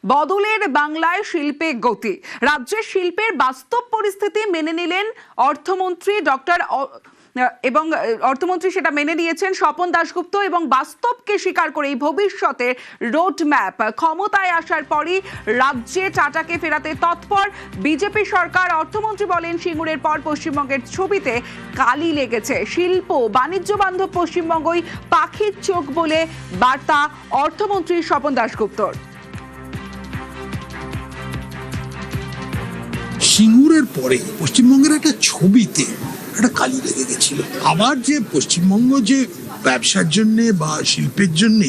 বদলের বাংলায় শিল্পে গতি। রাজ্যের শিল্পের বাস্তব পরিস্থিতি মেনে নিলেন অর্থমন্ত্রী এবং অর্থমন্ত্রী সেটা মেনে নিয়েছেন স্বপন দাশগুপ্ত, এবং বাস্তবকে স্বীকার করে ভবিষ্যতে রোড ম্যাপ ক্ষমতায় আসার পরই রাজ্যে টাটাকে ফেরাতে তৎপর বিজেপি সরকার। অর্থমন্ত্রী বলেন, সিঙ্গুরের পর পশ্চিমবঙ্গের ছবিতে কালি লেগেছে। শিল্প বাণিজ্য বান্ধব পশ্চিমবঙ্গই পাখির চোখ বলে বার্তা অর্থমন্ত্রী স্বপন দাশগুপ্তর। সিঙ্গুরের পরে পশ্চিমবঙ্গের একটা ছবিতে একটা কালি লেগে গেছিল। আবার যে পশ্চিমবঙ্গ যে ব্যবসার জন্য বা শিল্পের জন্য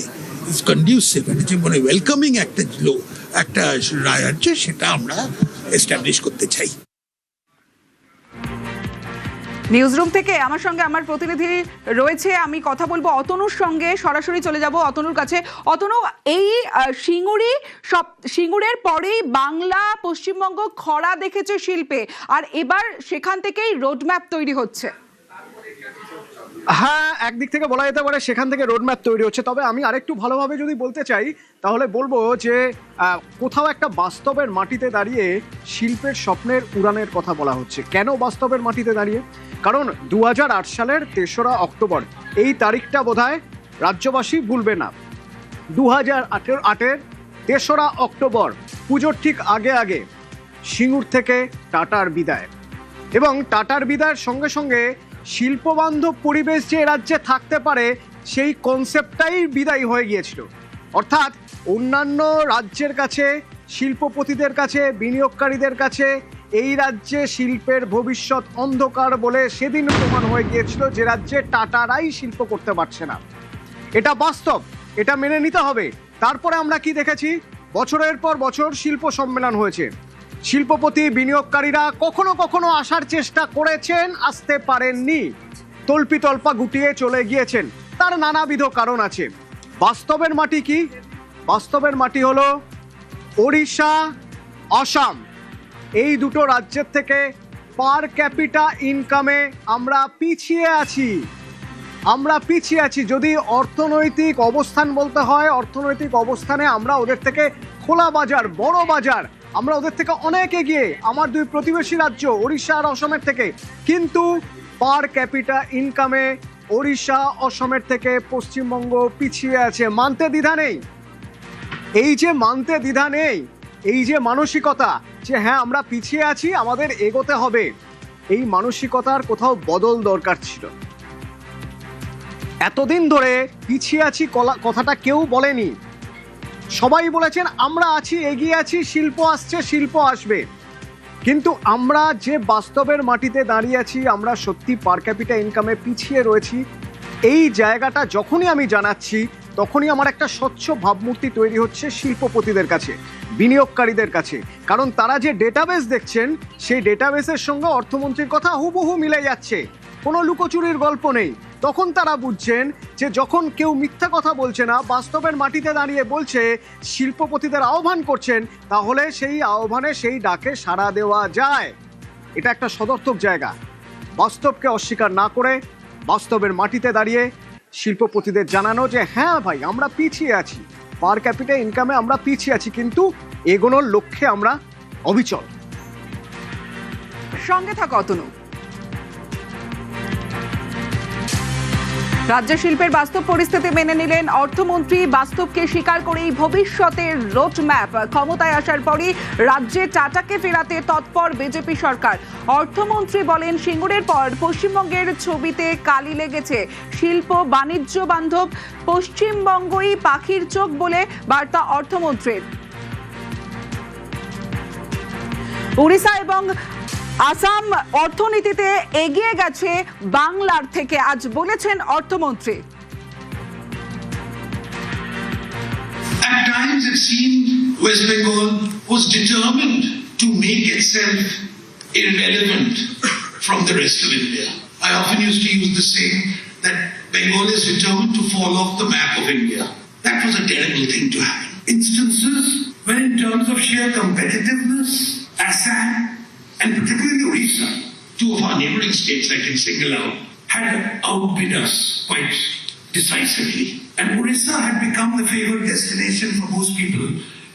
ইজ কন্ডিউসিভ, যে মানে ওয়েলকামিং একটা রাজ্য, সেটা আমরা এস্টাবলিশ করতে চাই। নিউজরুম থেকে আমার সঙ্গে আমার প্রতিনিধি রয়েছে, আমি কথা বলবো অতনুর সঙ্গে। সরাসরি চলে যাব অতনুর কাছে। অতনু, এই সিঙ্গুরের পরেই বাংলা পশ্চিমবঙ্গ খরা দেখেছে শিল্পে, আর এবার সেখান থেকেই রোডম্যাপ তৈরি হচ্ছে। হ্যাঁ, একদিক থেকে বলা যেতে পারে সেখান থেকে রোডম্যাপ তৈরি হচ্ছে। তবে আমি আরেকটু ভালোভাবে যদি বলতে চাই তাহলে বলবো যে কোথাও একটা বাস্তবের মাটিতে দাঁড়িয়ে শিল্পের স্বপ্নের উড়ানের কথা বলা হচ্ছে। কেন বাস্তবের মাটিতে দাঁড়িয়ে? কারণ 2008 সালের 3রা অক্টোবর, এই তারিখটা বোধহয় রাজ্যবাসী ভুলবে না। 2008-এর 3রা অক্টোবর, পুজোর ঠিক আগে সিঙ্গুর থেকে টাটার বিদায়, এবং টাটার বিদায়ের সঙ্গে সঙ্গে শিল্পবান্ধব পরিবেশ যে রাজ্যে থাকতে পারে সেই কনসেপ্টটাই বিদায়ী হয়ে গিয়েছিল। অর্থাৎ অন্যান্য রাজ্যের কাছে, শিল্পপতিদের কাছে, বিনিয়োগকারীদের কাছে এই রাজ্যে শিল্পের ভবিষ্যৎ অন্ধকার বলে সেদিন প্রমাণ হয়ে গিয়েছিল যে রাজ্যে টাটারাই শিল্প করতে পারছে না। এটা বাস্তব, এটা মেনে নিতে হবে। তারপরে আমরা কি দেখেছি? বছরের পর বছর শিল্প সম্মেলন হয়েছে, শিল্পপতি বিনিয়োগকারীরা কখনো কখনো আসার চেষ্টা করেছেন, আসতে পারেননি, তল্পিতল্পা গুটিয়ে চলে গিয়েছেন। তার নানাবিধ কারণ আছে। বাস্তবের মাটি কি? বাস্তবের মাটি হলো ওড়িশা, আসাম, এই দুটো রাজ্যের থেকে পার ক্যাপিটা ইনকামে আমরা পিছিয়ে আছি। যদি অর্থনৈতিক অবস্থান বলতে হয়, অর্থনৈতিক অবস্থানে আমরা ওদের থেকে খোলা বাজার, বড় বাজার, আমরা ওদের থেকে অনেক এগিয়ে, আমার দুই প্রতিবেশী রাজ্য ওড়িশা আর অসমের থেকে। কিন্তু পার ক্যাপিটা ইনকামে ওড়িশা, অসমের থেকে পশ্চিমবঙ্গ পিছিয়ে আছে। মানতে দ্বিধা নেই। এই যে মানতে দ্বিধা নেই, এই যে মানসিকতা যে হ্যাঁ আমরা পিছিয়ে আছি, আমাদের এগোতে হবে, এই মানসিকতার কোথাও বদল দরকার ছিল। এতদিন ধরে পিছিয়ে আছি কথাটা কেউ বলেনি, সবাই বলেছেন আমরা আছি, এগিয়ে আছি, শিল্প আসছে, শিল্প আসবে। কিন্তু আমরা যে বাস্তবের মাটিতে দাঁড়িয়ে আছি, আমরা সত্যি পার ক্যাপিটা ইনকামে পিছিয়ে রয়েছি। এই জায়গাটা যখনই আমি জানাচ্ছি, তখনই আমার একটা স্বচ্ছ ভাবমূর্তি তৈরি হচ্ছে শিল্পপতিদের কাছে, বিনিয়োগকারীদের কাছে। কারণ তারা যে ডেটাবেস দেখছেন, সেই ডেটাবেসের সঙ্গে অর্থমন্ত্রীর কথা হুবহু মিলে যাচ্ছে, কোনো লুকোচুরির গল্প নেই। তখন তারা বুঝছেন যে যখন কেউ মিথ্যা কথা বলছে না, বাস্তবের মাটিতে দাঁড়িয়ে বলছে, শিল্পপতিদের আহ্বান করছেন, তাহলে সেই আহ্বানে, সেই ডাকে সাড়া দেওয়া যায়। এটা একটা সদর্থক জায়গা। বাস্তবকে অস্বীকার না করে বাস্তবের মাটিতে দাঁড়িয়ে শিল্পপতিদের জানানো যে হ্যাঁ ভাই, আমরা পিছিয়ে আছি, পার ক্যাপিটা ইনকামে আমরা পিছিয়ে আছি, কিন্তু এগোনোর লক্ষ্যে আমরা অবিচল। সঙ্গে থাকা অতনু। রাজ্য শিল্পের বাস্তব পরিস্থিতি মেনে নিলেন অর্থমন্ত্রী। বাস্তবকে স্বীকার করেই ভবিষ্যতের রোডম্যাপ ক্ষমতায় আসার পরই রাজ্যে টাটাকে ফেরাতে তৎপর বিজেপি সরকার। অর্থমন্ত্রী বলেন, সিঙ্গুরের পর পশ্চিমবঙ্গের ছবিতে কালি লেগেছে। শিল্প বাণিজ্য বান্ধব পশ্চিমবঙ্গই পাখির চোখ বলে বার্তা অর্থমন্ত্রীর। উড়িষ্যা এবং আসাম অর্থনীতিতে এগিয়ে গেছে বাংলার থেকে, আজ বলেছেন অর্থমন্ত্রী। At times it seemed West Bengal was determined to make itself irrelevant from the rest of India. I often used to use the saying that Bengal is determined to fall off the map of India. That was a terrible thing to happen. Instances when in terms of sheer competitiveness, Assam and particularly Orissa, two of our neighboring states I can single out, had outbid us quite decisively. And Orissa had become the favored destination for most people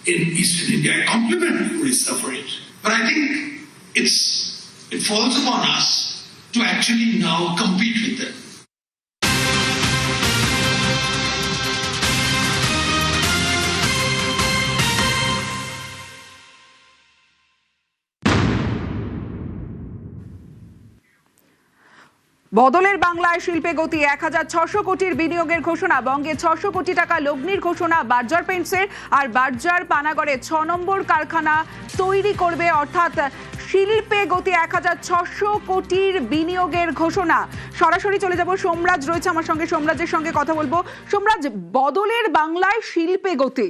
in Eastern India. I compliment Orissa for it. But I think it falls upon us to actually now compete with them. বদলের বাংলায় শিল্পে গতি ১৬০০ কোটির বিনিয়োগের ঘোষণা, বঙ্গে ৬০০ কোটি টাকা লগ্নির ঘোষণা বার্জার পেইন্টসের। আর বার্জার পানাগড়ে ৬ নম্বর কারখানা তৈরি করবে, অর্থাৎ শিল্পে গতি ১৬০০ কোটির বিনিয়োগের ঘোষণা। সরাসরি চলে যাব, সোমরাজ রয়েছে আমার সঙ্গে, সোমরাজের সঙ্গে কথা বলবো। সোমরাজ, বদলের বাংলায় শিল্পে গতি।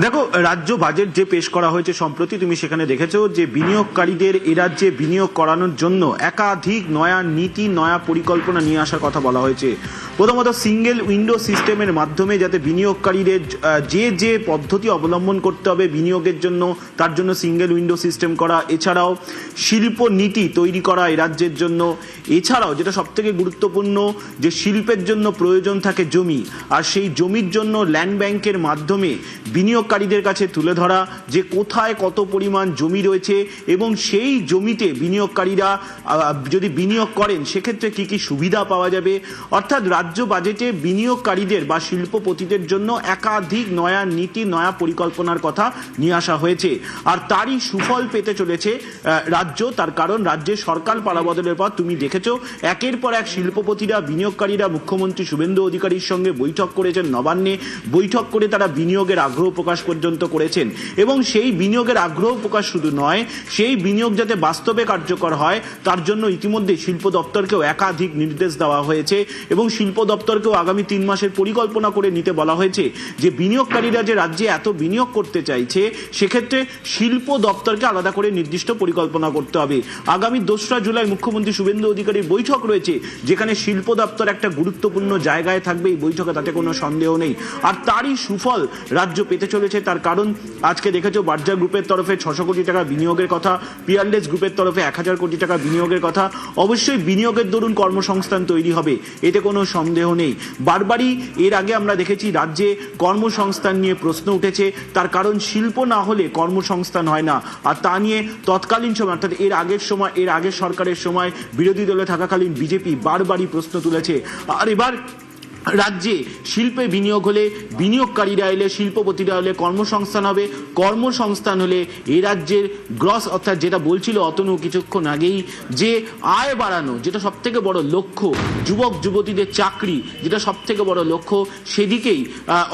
দেখো, রাজ্য বাজেট যে পেশ করা হয়েছে সম্প্রতি, তুমি সেখানে দেখেছো যে বিনিয়োগকারীদের এ রাজ্যে বিনিয়োগ করানোর জন্য একাধিক নয়া নীতি, নয়া পরিকল্পনা নিয়ে আসার কথা বলা হয়েছে। প্রথমত সিঙ্গেল উইন্ডো সিস্টেমের মাধ্যমে যাতে বিনিয়োগকারীদের যে পদ্ধতি অবলম্বন করতে হবে বিনিয়োগের জন্য, তার জন্য সিঙ্গেল উইন্ডো সিস্টেম করা। এছাড়াও শিল্প নীতি তৈরি করা এ রাজ্যের জন্য। এছাড়াও যেটা সবথেকে গুরুত্বপূর্ণ, যে শিল্পের জন্য প্রয়োজন থাকে জমি, আর সেই জমির জন্য ল্যান্ড ব্যাংকের মাধ্যমে বিনিয়োগকারীদের কাছে তুলে ধরা যে কোথায় কত পরিমাণ জমি রয়েছে এবং সেই জমিতে বিনিয়োগকারীরা যদি বিনিয়োগ করেন সেক্ষেত্রে কি কি সুবিধা পাওয়া যাবে। অর্থাৎ রাজ্য বাজেটে বিনিয়োগকারীদের বা শিল্পপতিদের জন্য একাধিক নয়া নীতি, নয়া পরিকল্পনার কথা নিয়ে আসা হয়েছে। আর তারই সুফল পেতে চলেছে রাজ্য। তার কারণ রাজ্যের সরকার পালাবদলের পর তুমি দেখেছো একের পর এক শিল্পপতিরা, বিনিয়োগকারীরা মুখ্যমন্ত্রী শুভেন্দু অধিকারীর সঙ্গে বৈঠক করেছেন নবান্নে। বৈঠক করে তারা বিনিয়োগের আগ্রহ প্রকাশ পর্যন্ত করেছেন এবং সেই বিনিয়োগের আগ্রহ প্রকাশ শুধু নয়, সেই বিনিয়োগ যাতে বাস্তবে কার্যকর হয় তার জন্য ইতিমধ্যে শিল্প দপ্তরকেও একাধিক নির্দেশ দেওয়া হয়েছে এবং শিল্প দপ্তরকেও আগামী 3 মাসের পরিকল্পনা করে নিতে বলা হয়েছে। যে বিনিয়োগকারীরা যে রাজ্যে এত বিনিয়োগ করতে চাইছে সেক্ষেত্রে শিল্প দপ্তরকে আলাদা করে নির্দিষ্ট পরিকল্পনা করতে হবে। আগামী 2রা জুলাই মুখ্যমন্ত্রী শুভেন্দু অধিকারীর বৈঠক রয়েছে, যেখানে শিল্প দপ্তর একটা গুরুত্বপূর্ণ জায়গায় থাকবে এই বৈঠকে, তাতে কোনো সন্দেহ নেই। আর তারই সুফল রাজ্য পেতে চলেছে। তার কারণ আজকে দেখেছো বার্জার গ্রুপের তরফে 600 কোটি টাকা বিনিয়োগের কথা, পিয়ারলেস গ্রুপের তরফে 1000 কোটি টাকা বিনিয়োগের কথা। অবশ্যই বিনিয়োগের দরুন কর্মসংস্থান তৈরি হবে, এতে কোনো সন্দেহ নেই। বারবারই এর আগে আমরা দেখেছি রাজ্যে কর্মসংস্থান নিয়ে প্রশ্ন উঠেছে, তার কারণ শিল্প না হলে কর্মসংস্থান হয় না। আর তা নিয়ে তৎকালীন সময়, অর্থাৎ এর আগের সরকারের সময় বিরোধী দলে থাকাকালীন বিজেপি বারবারই প্রশ্ন তুলেছে। আর এবার রাজ্যে শিল্পে বিনিয়োগ হলে, বিনিয়োগকারীরা এলে, শিল্পপতিরা হলে কর্মসংস্থান হবে। কর্মসংস্থান হলে এই রাজ্যের গ্রস, অর্থাৎ যেটা বলছিল অতনু কিছুক্ষণ আগেই, যে আয় বাড়ানো যেটা সব থেকে বড় লক্ষ্য, যুবক যুবতীদের চাকরি যেটা সব থেকে বড় লক্ষ্য, সেদিকেই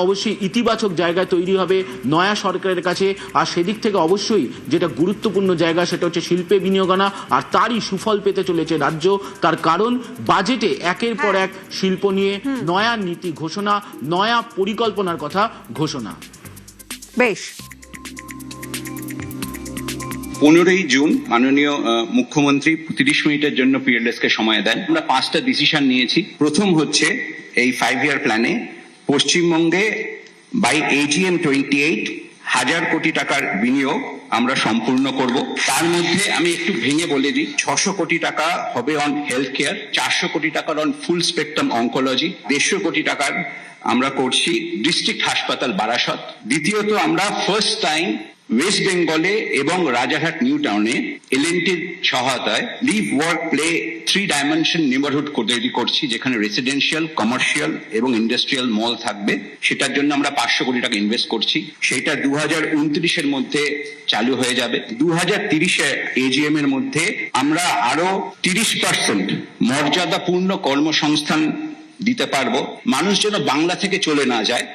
অবশ্যই ইতিবাচক জায়গা তৈরি হবে নয়া সরকারের কাছে। আর সেদিক থেকে অবশ্যই যেটা গুরুত্বপূর্ণ জায়গা সেটা হচ্ছে শিল্পে বিনিয়োগ আনা, আর তারই সুফল পেতে চলেছে রাজ্য। তার কারণ বাজেটে একের পর এক শিল্প নিয়ে নয়া নীতি ঘোষণা, নয়া পরিকল্পনার কথা ঘোষণা। বেশ, 15ই জুন মাননীয় মুখ্যমন্ত্রী 30 মিনিটের জন্য পিএলএস কে সময় দেন। আমরা 5টা ডিসিশন নিয়েছি। প্রথম হচ্ছে এই 5 ইয়ার প্ল্যানে পশ্চিমবঙ্গে বাই AGM 28 1,000 কোটি টাকার বিনিয়োগ আমরা সম্পূর্ণ করব। তার মধ্যে আমি একটু ভেঙে বলে দিই, 600 কোটি টাকা হবে অন হেলথ কেয়ার, 400 কোটি টাকার অন ফুল স্পেকট্রাম অঙ্কোলজি, 150 কোটি টাকার আমরা করছি ডিস্ট্রিক্ট হাসপাতাল বারাসত। দ্বিতীয়ত আমরা ফার্স্ট টাইম ওয়েস্ট বেঙ্গলে এবং রাজারহাট নিউ টাউনে এলএনটির সহায়তায় live work play 3 dimension neighbourhood তৈরি করছি, যেখানে রেসিডেন্সিয়াল, কমার্শিয়াল এবং ইন্ডাস্ট্রিয়াল মল থাকবে। সেটার জন্য আমরা 500 কোটি টাকা ইনভেস্ট করছি। সেটা 2029-এর মধ্যে চালু হয়ে যাবে। 2030-এ AGM এর মধ্যে আমরা আরো 30% মর্যাদাপূর্ণ কর্মসংস্থান দিতে পারবো, মানুষ যেন বাংলা থেকে চলে না যায়।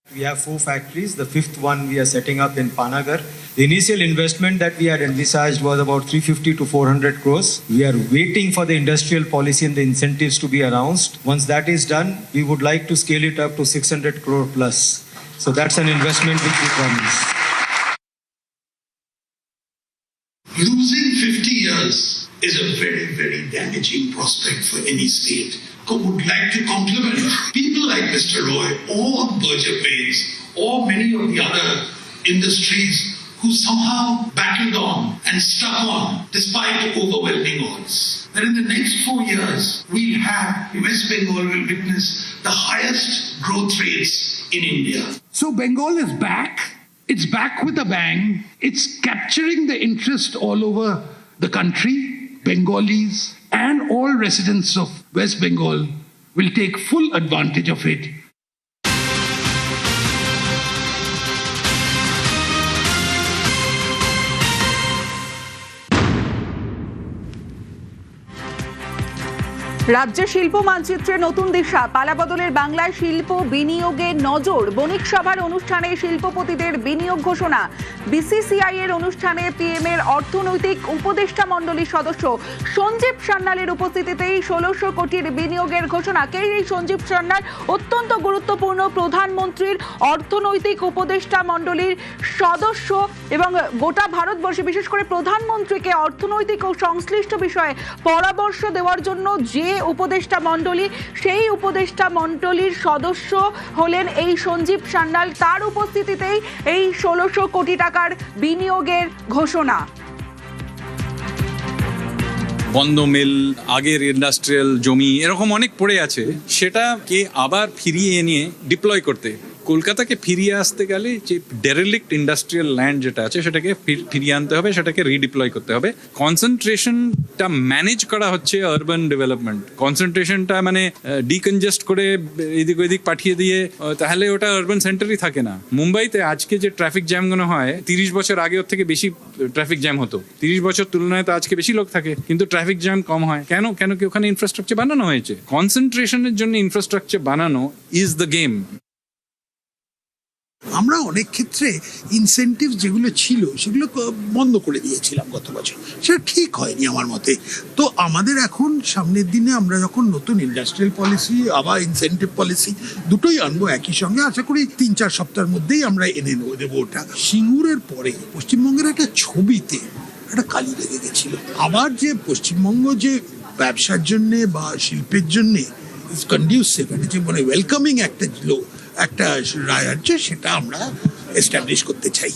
We have 4 factories. The 5th one we are setting up in Panagar. The initial investment that we had envisaged was about 350 to 400 crores. We are waiting for the industrial policy and the incentives to be announced. Once that is done, we would like to scale it up to 600 crore plus. So that's an investment which we promise. Losing 50 years is a very, very damaging prospect for any state. I would like to compliment people like Mr. Roy or Berger Paints or many of the other industries who somehow battled on and stuck on despite overwhelming odds. That in the next 4 years, West Bengal will witness the highest growth rates in India. So Bengal is back. It's back with a bang. It's capturing the interest all over the country. Bengalis and all residents of West Bengal will take full advantage of it. রাজ্যে শিল্প মানচিত্রে নতুন দিশা, পালাবদলের বাংলায় শিল্প বিনিয়োগের নজর। বণিক সভার অনুষ্ঠানে শিল্পপতিদের বিনিয়োগ ঘোষণা। বিসিসিআই এর অনুষ্ঠানে পিএম এর অর্থনৈতিক উপদেষ্টা মণ্ডলীর সদস্য সঞ্জীব সান্যালের উপস্থিতিতেই 1600 কোটির বিনিয়োগের ঘোষণা। কে এই সঞ্জীব সান্যাল? অত্যন্ত গুরুত্বপূর্ণ প্রধানমন্ত্রীর অর্থনৈতিক উপদেষ্টা মণ্ডলীর সদস্য এবং গোটা ভারতবর্ষে বিশেষ করে প্রধানমন্ত্রীকে অর্থনৈতিক ও সংশ্লিষ্ট বিষয়ে পরামর্শ দেওয়ার জন্য যে উপদেষ্টা মণ্ডলী, সেই উপদেষ্টা মণ্ডলীর সদস্য হলেন এই সঞ্জীব সান্যাল। তার উপস্থিতিতেই এই 1600 কোটি টাকার বিনিয়োগের ঘোষণা। বন্ধ মিল, আগের ইন্ডাস্ট্রিয়াল জমি এরকম অনেক পড়ে আছে, সেটাকে আবার ফিরিয়ে এনে ডিপ্লয় করতে, কলকাতাকে ফিরিয়ে আসতে গেলে যে ডেরিলিক্ট ইন্ডাস্ট্রিয়াল ল্যান্ড যেটা আছে সেটাকে ফিরিয়ে আনতে হবে, সেটাকে রিডিপ্লয় করতে হবে। কনসেন্ট্রেশনটা ম্যানেজ করা হচ্ছে আরবান ডেভেলপমেন্ট। কনসেন্ট্রেশনটা মানে ডিকনজেস্ট করে এদিক ওদিক পাঠিয়ে দিয়ে তাহলে ওটা আরবান সেন্টারই থাকে না। মুম্বাইতে আজকে যে ট্রাফিক জ্যামগুলো হয়, 30 বছর আগে ওর থেকে বেশি ট্রাফিক জ্যাম হতো। 30 বছর তুলনায় তো আজকে বেশি লোক থাকে, কিন্তু ট্রাফিক জ্যাম কম হয় কেন? কেন কি ওখানে ইনফ্রাস্ট্রাকচার বানানো হয়েছে। কনসেন্ট্রেশনের জন্য ইনফ্রাস্ট্রাকচার বানানো ইজ দ্য গেম। আমরা অনেক ক্ষেত্রে ইনসেন্টিভ যেগুলো ছিল সেগুলো বন্ধ করে দিয়েছিলাম গত বছর, সেটা ঠিক হয়নি আমার মতে। তো আমাদের এখন সামনের দিনে আমরা যখন নতুন ইন্ডাস্ট্রিয়াল পলিসি আবার ইনসেন্টিভ পলিসি দুটোই আনবো একই সঙ্গে, আশা করি 3-4 সপ্তাহের মধ্যেই আমরা এনে দেবো ওটা। সিঙ্গুরের পরে পশ্চিমবঙ্গের একটা ছবিতে একটা কালি লেগে গেছিল। আবার যে পশ্চিমবঙ্গ যে ব্যবসার জন্যে বা শিল্পের জন্যে ইজ কন্ডিউসিভ, এটা যে মানে ওয়েলকামিং একটা রাজ্য, সেটা আমরা এস্টাবলিশ করতে চাই।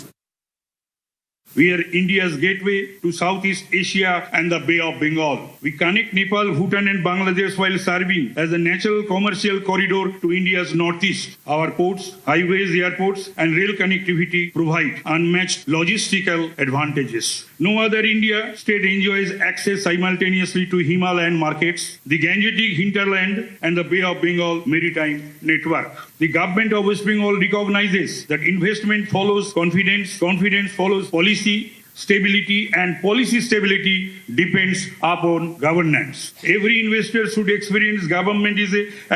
We are India's gateway to Southeast Asia and the Bay of Bengal. We connect Nepal, Bhutan and Bangladesh while serving as a natural commercial corridor to India's northeast. Our ports, highways, airports and rail connectivity provide unmatched logistical advantages. No other India state enjoys access simultaneously to Himalayan markets, the Gangetic hinterland and the Bay of Bengal maritime network. The government of West Bengal recognizes that investment follows confidence, confidence follows policy, stability and policy stability depends upon governance. Every investor should experience government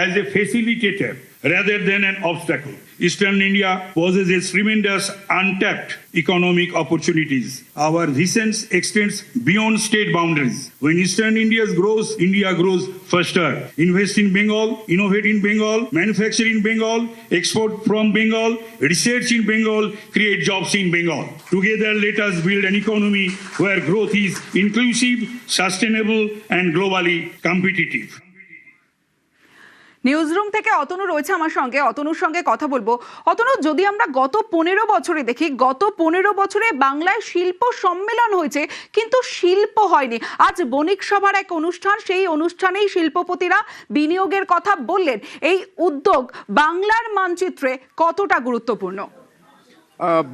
as a facilitator rather than an obstacle. Eastern India possesses tremendous untapped economic opportunities. Our vision extends beyond state boundaries. When Eastern India grows faster. Invest in Bengal, innovate in Bengal, manufacture in Bengal, export from Bengal, research in Bengal, create jobs in Bengal. Together, let us build an economy where growth is inclusive, sustainable, and globally competitive. Newsroom থেকে অতনু রয়েছে আমার সঙ্গে, অতনুর সঙ্গে কথা বলবো। অতনু, যদি আমরা গত 15 বছরে দেখি, গত 15 বছরে বাংলায় শিল্প সম্মেলন হয়েছে কিন্তু শিল্প হয়নি। আজ বণিক সভার এক অনুষ্ঠান, সেই অনুষ্ঠানেই শিল্পপতিরা বিনিয়োগের কথা বললেন। এই উদ্যোগ বাংলার মানচিত্রে কতটা গুরুত্বপূর্ণ?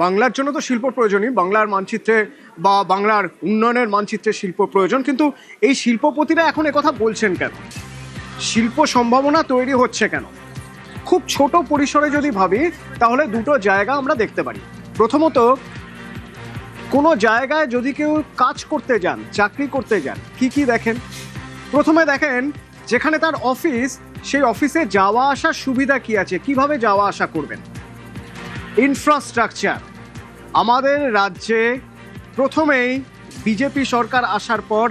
বাংলার জন্য তো শিল্প প্রয়োজনই, বাংলার মানচিত্রে বা বাংলার উন্নয়নের মানচিত্রে শিল্প প্রয়োজন, কিন্তু এই শিল্পপতিরা এখন একথা বলছেন কেন? শিল্প সম্ভাবনা তৈরি হচ্ছে কেন? খুব ছোট পরিসরে যদি ভাবি তাহলে দুটো জায়গা আমরা দেখতে পারি। প্রথমত, কোনো জায়গায় যদি কেউ কাজ করতে যান, চাকরি করতে যান, কি দেখেন? প্রথমে দেখেন যেখানে তার অফিস, সেই অফিসে যাওয়া আসার সুবিধা কি আছে, কিভাবে যাওয়া আসা করবেন। ইনফ্রাস্ট্রাকচার। আমাদের রাজ্যে প্রথমেই বিজেপি সরকার আসার পর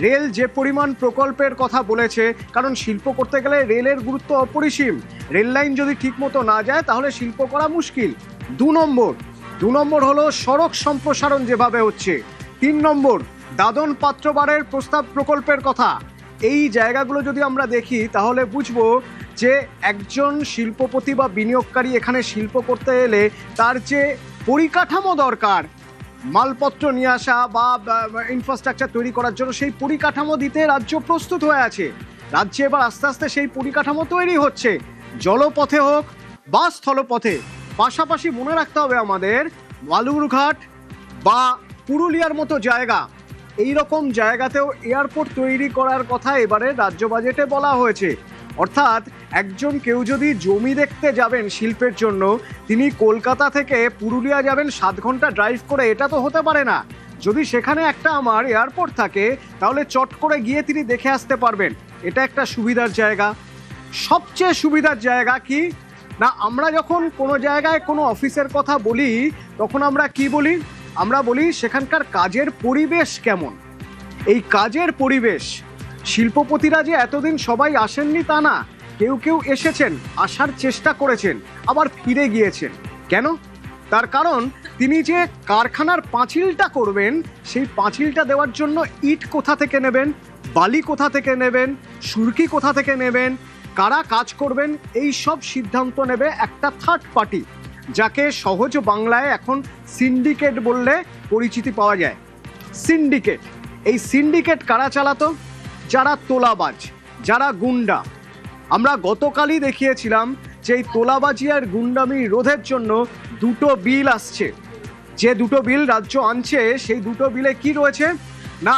রেল যে পরিমাণ প্রকল্পের কথা বলেছে, কারণ শিল্প করতে গেলে রেলের গুরুত্ব অপরিসীম। রেল লাইন যদি ঠিকমতো না যায় তাহলে শিল্প করা মুশকিল। 2 নম্বর হলো সড়ক সম্প্রসারণ যেভাবে হচ্ছে। 3 নম্বর দাদন পাত্রবাড়ের প্রস্তাব প্রকল্পের কথা। এই জায়গাগুলো যদি আমরা দেখি তাহলে বুঝবো যে একজন শিল্পপতি বা বিনিয়োগকারী এখানে শিল্প করতে এলে তার যে পরিকাঠামো দরকার, মালপত্র নিয়ে আসা বা ইনফ্রাস্ট্রাকচার তৈরি করার জন্য সেই পরিকাঠামো দিতে রাজ্য প্রস্তুত হয়ে আছে। রাজ্যে এবার আস্তে আস্তে সেই পরিকাঠামো তৈরি হচ্ছে, জলপথে হোক বা স্থলপথে। পাশাপাশি মনে রাখতে হবে আমাদের বালুরঘাট বা পুরুলিয়ার মতো জায়গা, এই রকম জায়গাতেও এয়ারপোর্ট তৈরি করার কথা এবারে রাজ্য বাজেটে বলা হয়েছে। অর্থাৎ একজন কেউ যদি জমি দেখতে যাবেন শিল্পের জন্য, তিনি কলকাতা থেকে পুরুলিয়া যাবেন 7 ঘন্টা ড্রাইভ করে, এটা তো হতে পারে না। যদি সেখানে একটা আমার এয়ারপোর্ট থাকে তাহলে চট করে গিয়ে তিনি দেখে আসতে পারবেন, এটা একটা সুবিধার জায়গা। সবচেয়ে সুবিধার জায়গা কি না, আমরা যখন কোনো জায়গায় কোনো অফিসের কথা বলি তখন আমরা কি বলি? আমরা বলি সেখানকার কাজের পরিবেশ কেমন। এই কাজের পরিবেশ, শিল্পপতিরা যে এতদিন সবাই আসেননি তা না, কেউ কেউ এসেছেন, আসার চেষ্টা করেছেন, আবার ফিরে গিয়েছেন। কেন? তার কারণ তিনি যে কারখানার পাঁচিলটা করবেন, সেই পাঁচিলটা দেওয়ার জন্য ইট কোথা থেকে নেবেন, বালি কোথা থেকে নেবেন, সুরকি কোথা থেকে নেবেন, কারা কাজ করবেন, এই সব সিদ্ধান্ত নেবে একটা থার্ড পার্টি, যাকে সহজ বাংলায় এখন সিন্ডিকেট বললে পরিচিতি পাওয়া যায়। সিন্ডিকেট, এই সিন্ডিকেট কারা চালাতো? যারা তোলাবাজ, যারা গুন্ডা। আমরা গতকালই দেখিয়েছিলাম যে এই তোলাবাজি আর গুন্ডামি রোধের জন্য 2টো বিল আসছে। যে 2টো বিল রাজ্য আনছে, সেই 2টো বিলে কি রয়েছে না,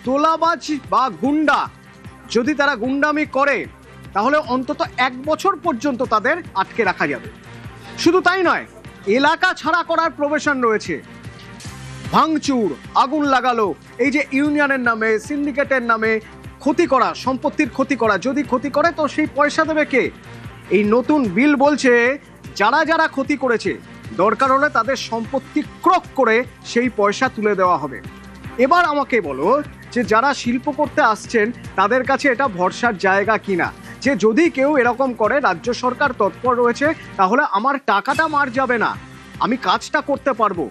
তোলাবাজ বা গুন্ডা যদি তারা গুন্ডামি করে তাহলে অন্তত 1 বছর পর্যন্ত তাদের আটকে রাখা যাবে। শুধু তাই নয়, এলাকা ছাড়া করার প্রভিশন রয়েছে। ভাঙচুর, আগুন লাগালো, এই যে ইউনিয়নের নামে, সিন্ডিকেটের নামে ক্ষতি করা, সম্পত্তির ক্ষতি করা, যদি ক্ষতি করে তো সেই পয়সা দেবে কে? এই নতুন বিল বলছে যারা যারা ক্ষতি করেছে দরকার হলে তাদের সম্পত্তি ক্রোক করে সেই পয়সা তুলে দেওয়া হবে। এবার আমাকে বলো যে যারা শিল্প করতে আসছেন তাদের কাছে এটা ভরসার জায়গা কিনা, যে যদি কেউ এরকম করে রাজ্য সরকার তৎপর রয়েছে, তাহলে আমার টাকাটা মার যাবে না, আমি কাজটা করতে পারবো,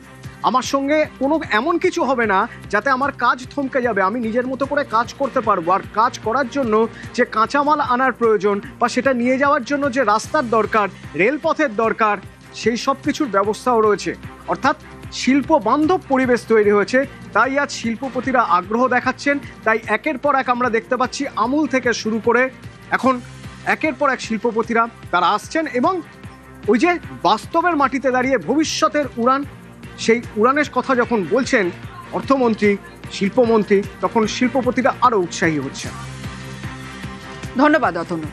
আমার সঙ্গে কোনো এমন কিছু হবে না যাতে আমার কাজ থমকে যাবে, আমি নিজের মতো করে কাজ করতে পারবো। আর কাজ করার জন্য যে কাঁচামাল আনার প্রয়োজন বা সেটা নিয়ে যাওয়ার জন্য যে রাস্তার দরকার, রেলপথের দরকার, সেই সব কিছুর ব্যবস্থাও রয়েছে। অর্থাৎ শিল্প বান্ধব পরিবেশ তৈরি হয়েছে, তাই আজ শিল্পপতিরা আগ্রহ দেখাচ্ছেন। তাই একের পর এক আমরা দেখতে পাচ্ছি আমুল থেকে শুরু করে এখন একের পর এক শিল্পপতিরা তারা আসছেন এবং ওই যে বাস্তবের মাটিতে দাঁড়িয়ে ভবিষ্যতের উড়ান, সেই উড়ানের কথা যখন বলছেন অর্থমন্ত্রী, শিল্পমন্ত্রী, তখন শিল্পপতিরা আরো উৎসাহী হচ্ছেন। ধন্যবাদ অতনু।